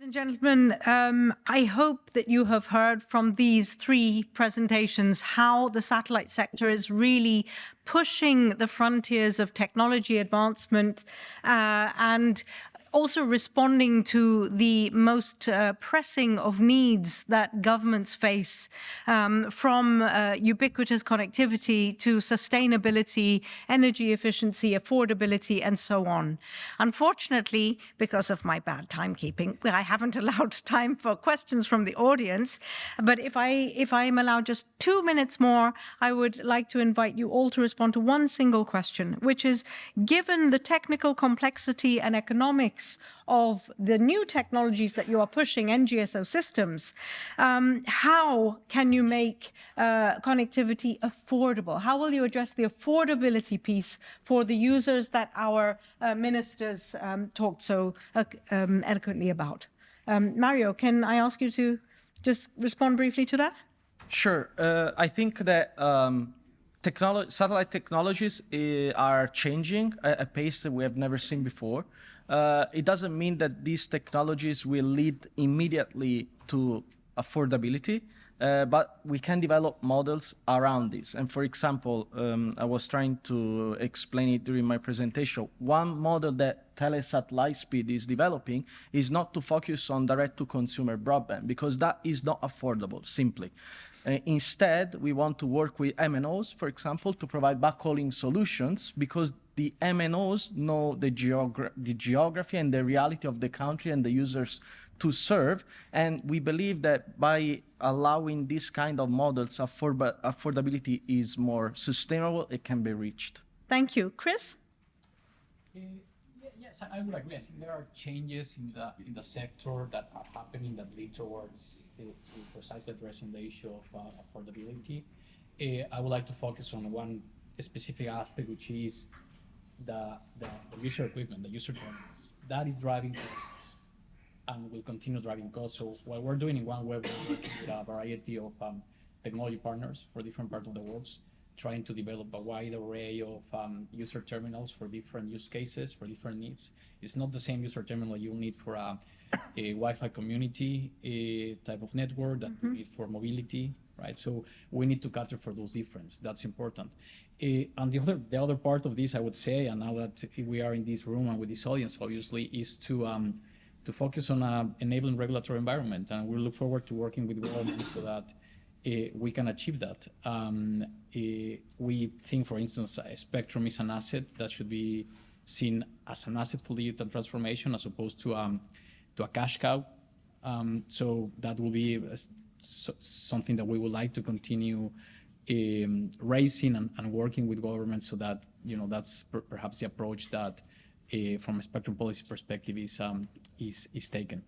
and gentlemen, I hope that you have heard from these three presentations how the satellite sector is really pushing the frontiers of technology advancement and also responding to the most pressing of needs that governments face, from ubiquitous connectivity to sustainability, energy efficiency, affordability, and so on. Unfortunately, because of my bad timekeeping, I haven't allowed time for questions from the audience. But if I'm allowed just 2 minutes more, I would like to invite you all to respond to one single question, which is, given the technical complexity and economics of the new technologies that you are pushing, NGSO systems, how can you make connectivity affordable? How will you address the affordability piece for the users that our ministers talked so eloquently about? Mario, can I ask you to just respond briefly to that? Sure. I think that satellite technologies are changing at a pace that we have never seen before. It doesn't mean that these technologies will lead immediately to affordability, but we can develop models around this. And for example, I was trying to explain it during my presentation. One model that Telesat Lightspeed is developing is not to focus on direct-to-consumer broadband, because that is not affordable, simply. Instead, we want to work with MNOs, for example, to provide backhauling solutions, because the MNOs know the geography and the reality of the country and the users to serve. And we believe that by allowing this kind of models, affordability is more sustainable, it can be reached. Thank you. Chris? Yes, I would agree. I think there are changes in the sector that are happening that lead towards precisely addressing the issue of affordability. I would like to focus on one specific aspect, which is the user equipment, the user terminals. That is driving costs and will continue driving costs. So what we're doing in OneWeb, we're working with a variety of technology partners for different parts of the world, trying to develop a wide array of user terminals for different use cases, for different needs. It's not the same user terminal you'll need for a Wi-Fi community type of network that you need for mobility, right? So we need to cater for those differences. That's important. And the other part of this, I would say, and now that we are in this room and with this audience, obviously, is to focus on enabling regulatory environment. And we look forward to working with government so that we can achieve that. We think, for instance, spectrum is an asset that should be seen as an asset for digital transformation as opposed to a cash cow. So that will be something that we would like to continue raising and working with government, so that that's perhaps the approach that, from a spectrum policy perspective, is taken.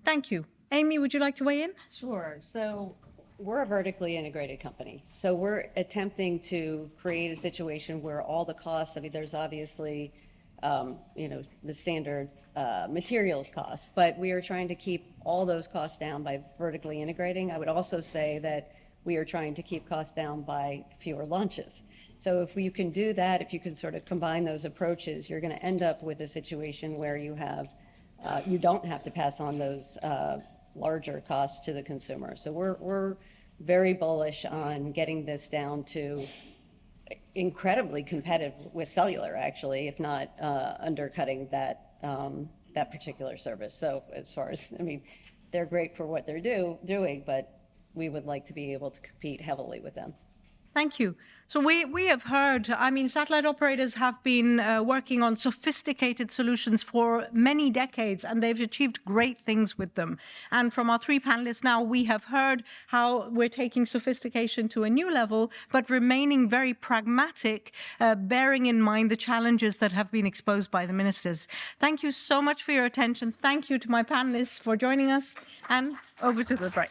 Thank you. Amy, would you like to weigh in? Sure. So we're a vertically integrated company. So we're attempting to create a situation where all the costs, I mean, there's obviously, the standard materials costs, but we are trying to keep all those costs down by vertically integrating. I would also say that we are trying to keep costs down by fewer launches. So if you can do that, if you can sort of combine those approaches, you're going to end up with a situation where you have, you don't have to pass on those larger costs to the consumer. So we're very bullish on getting this down to incredibly competitive with cellular, actually, if not undercutting that particular service. So as far as, I mean, they're great for what they're doing, but we would like to be able to compete heavily with them. Thank you. So we have heard, I mean, satellite operators have been working on sophisticated solutions for many decades, and they've achieved great things with them. And from our three panelists now, we have heard how we're taking sophistication to a new level, but remaining very pragmatic, bearing in mind the challenges that have been exposed by the ministers. Thank you so much for your attention. Thank you to my panelists for joining us, and over to the right.